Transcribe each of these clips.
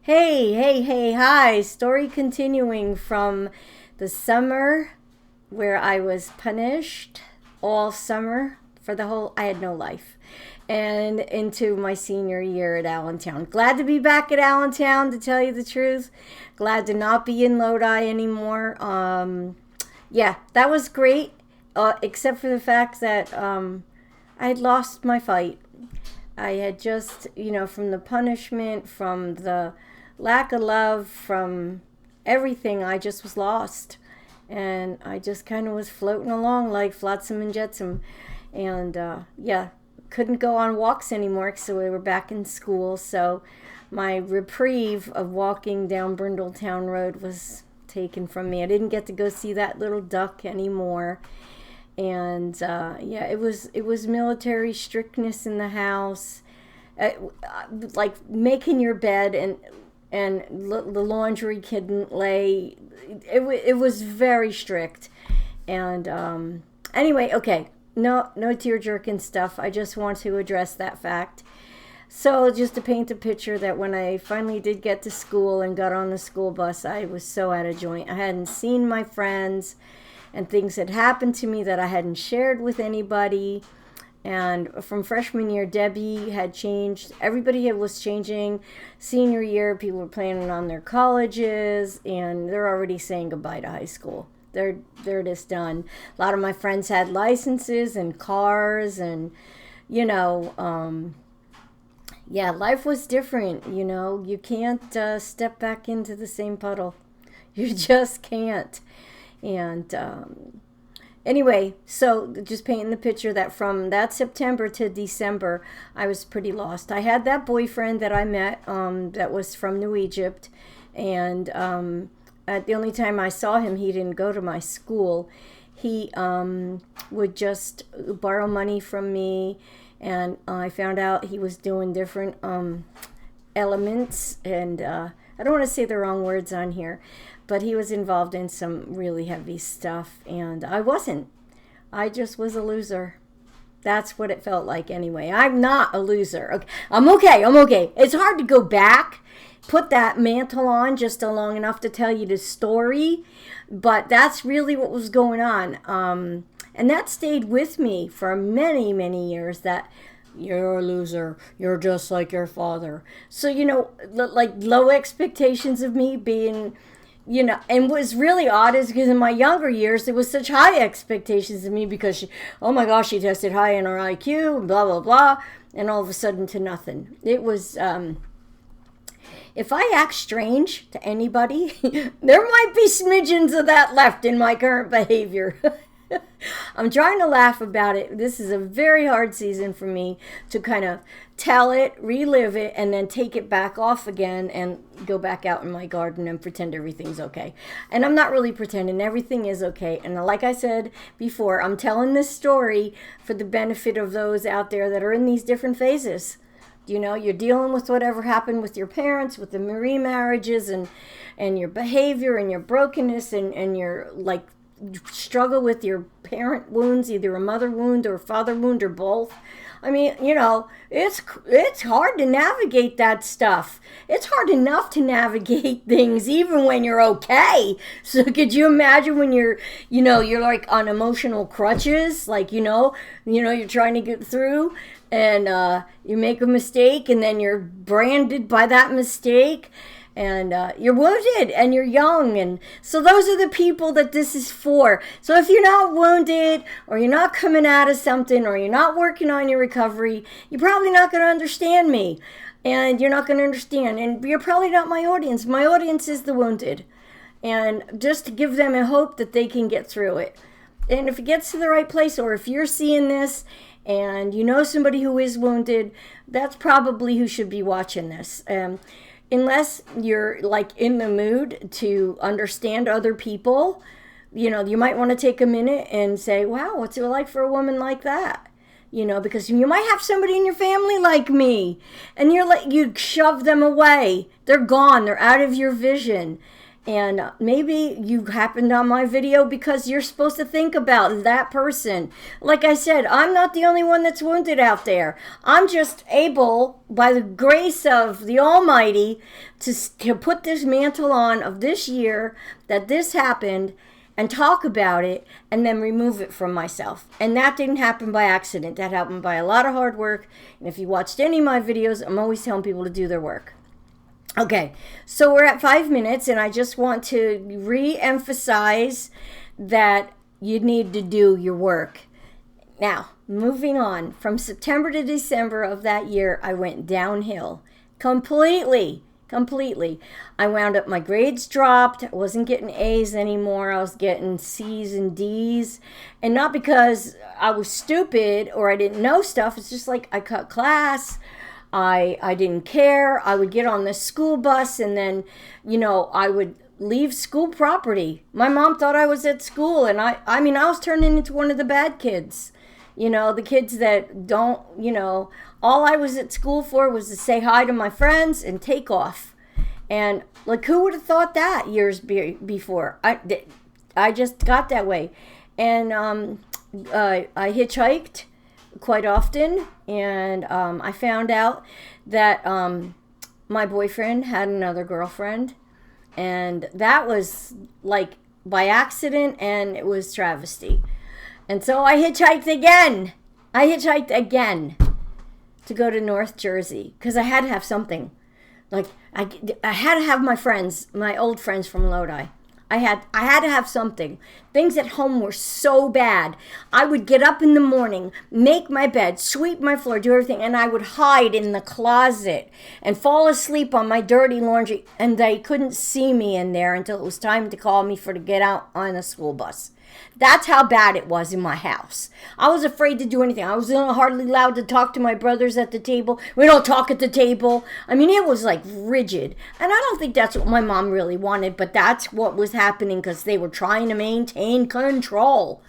Hi. Story continuing from the summer where I was punished all summer for I had no life, and into my senior year at Allentown. Glad to be back at Allentown, to tell you the truth. Glad to not be in Lodi anymore. Yeah, that was great, except for the fact that I had lost my fight. I had just, from the punishment, from the lack of love, from everything, I just was lost. And I just kind of was floating along like Flotsam and Jetsam. And yeah, couldn't go on walks anymore because we were back in school. So my reprieve of walking down Brindletown Road was taken from me. I didn't get to go see that little duck anymore. And yeah, it was military strictness in the house, uh, like making your bed and the laundry couldn't lay. It was very strict. And anyway, okay, no tear jerking stuff. I just want to address that fact. So just to paint a picture that when I finally did get to school and got on the school bus, I was so out of joint. I hadn't seen my friends, and things had happened to me that I hadn't shared with anybody. And from freshman year, Debbie had changed. Everybody was changing. Senior year, people were planning on their colleges, and they're already saying goodbye to high school. They're just done. A lot of my friends had licenses and cars, and yeah, life was different. You can't step back into the same puddle. You just can't. And anyway, so just painting the picture that from that September to December, I was pretty lost. I had that boyfriend that I met that was from New Egypt. And the only time I saw him, he didn't go to my school. He would just borrow money from me. And I found out he was doing different elements. And I don't want to say the wrong words on here, but he was involved in some really heavy stuff, and I wasn't. I just was a loser. That's what it felt like anyway. I'm not a loser. Okay. I'm okay. It's hard to go back, put that mantle on just long enough to tell you the story, but that's really what was going on. And that stayed with me for many, many years, that you're a loser. You're just like your father. So, like low expectations of me being, and what's really odd is because in my younger years, there was such high expectations of me because oh my gosh, she tested high in her IQ, and blah, blah, blah, and all of a sudden to nothing. It was, if I act strange to anybody, there might be smidgens of that left in my current behavior. I'm trying to laugh about it. This is a very hard season for me to kind of tell it, relive it, and then take it back off again and go back out in my garden and pretend everything's okay. And I'm not really pretending. Everything is okay. And like I said before, I'm telling this story for the benefit of those out there that are in these different phases. You're dealing with whatever happened with your parents, with the remarriages, and your behavior and your brokenness and your struggle with your parent wounds, either a mother wound or a father wound or both. I mean, it's hard to navigate that stuff. It's hard enough to navigate things even when you're okay. So could you imagine when you're like on emotional crutches, you're trying to get through, and you make a mistake, and then you're branded by that mistake. And you're wounded, and you're young, and so those are the people that this is for. So if you're not wounded, or you're not coming out of something, or you're not working on your recovery, you're probably not going to understand me, and you're not going to understand, and you're probably not my audience. My audience is the wounded, and just to give them a hope that they can get through it. And if it gets to the right place, or if you're seeing this and you know somebody who is wounded, that's probably who should be watching this. Unless you're in the mood to understand other people, you might want to take a minute and say, wow, what's it like for a woman like that? Because you might have somebody in your family like me, and you shove them away. They're gone. They're out of your vision. And maybe you happened on my video because you're supposed to think about that person. Like I said, I'm not the only one that's wounded out there. I'm just able, by the grace of the Almighty, to put this mantle on of this year that this happened and talk about it and then remove it from myself. And that didn't happen by accident. That happened by a lot of hard work. And if you watched any of my videos, I'm always telling people to do their work. Okay, so we're at 5 minutes, and I just want to re-emphasize that you need to do your work. Now, moving on, from September to December of that year, I went downhill completely. I wound up, my grades dropped. I wasn't getting A's anymore. I was getting C's and D's. And not because I was stupid or I didn't know stuff. It's just like I cut class. I didn't care. I would get on the school bus and then, I would leave school property. My mom thought I was at school, and I was turning into one of the bad kids. The kids that don't, all I was at school for was to say hi to my friends and take off. And like, who would have thought that years before? I just got that way. And I hitchhiked quite often, and I found out that my boyfriend had another girlfriend, and that was like by accident, and it was travesty. And so I hitchhiked again to go to North Jersey, because I had to have something. Like I had to have my old friends from Lodi. I had to have something. Things at home were so bad. I would get up in the morning, make my bed, sweep my floor, do everything, and I would hide in the closet and fall asleep on my dirty laundry, and they couldn't see me in there until it was time to call me to get out on the school bus. That's how bad it was in my house. I was afraid to do anything. I was hardly allowed to talk to my brothers at the table. We don't talk at the table. I mean, it was like rigid. And I don't think that's what my mom really wanted, but that's what was happening because they were trying to maintain control.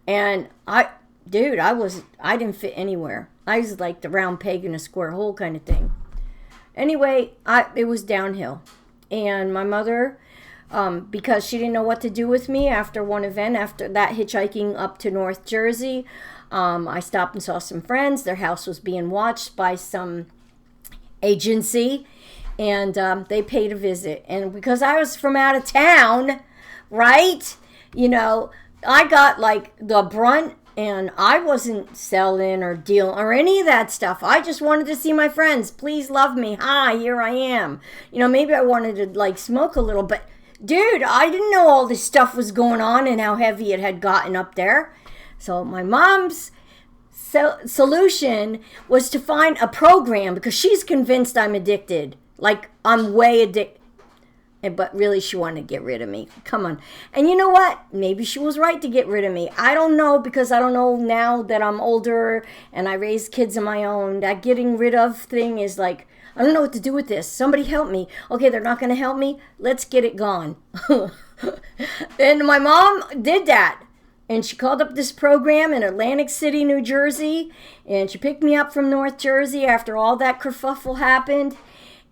And I didn't fit anywhere. I was like the round peg in a square hole kind of thing. Anyway, it was downhill. And my mother, because she didn't know what to do with me after one event, after that hitchhiking up to North Jersey, I stopped and saw some friends. Their house was being watched by some agency, and they paid a visit. And because I was from out of town, right, I got like the brunt, and I wasn't selling or dealing or any of that stuff. I just wanted to see my friends. Please love me. Hi, here I am. Maybe I wanted to like smoke a little, but dude, I didn't know all this stuff was going on and how heavy it had gotten up there. So my mom's solution was to find a program, because she's convinced I'm addicted. Like, I'm way addicted. But really, she wanted to get rid of me. Come on. And you know what? Maybe she was right to get rid of me. I don't know, because I don't know now that I'm older and I raised kids of my own. That getting rid of thing is like, I don't know what to do with this. Somebody help me. Okay, they're not going to help me. Let's get it gone. And my mom did that. And she called up this program in Atlantic City, New Jersey. And she picked me up from North Jersey after all that kerfuffle happened.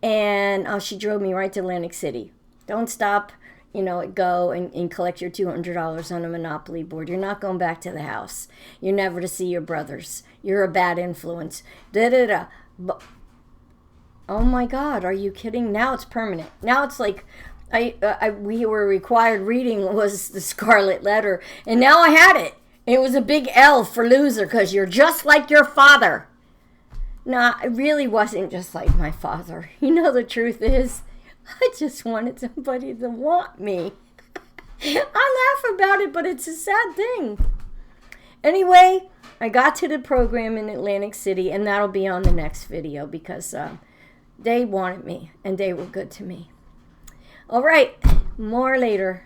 And she drove me right to Atlantic City. Don't stop, go and collect your $200 on a Monopoly board. You're not going back to the house. You're never to see your brothers. You're a bad influence. Da-da-da. Oh my God, are you kidding? Now it's permanent. Now it's like we were required reading was the Scarlet Letter, and now I had it. It was a big L for loser, because you're just like your father. Nah, I really wasn't just like my father. The truth is, I just wanted somebody to want me. I laugh about it, but it's a sad thing. Anyway, I got to the program in Atlantic City, and that'll be on the next video, because they wanted me, and they were good to me. All right, more later.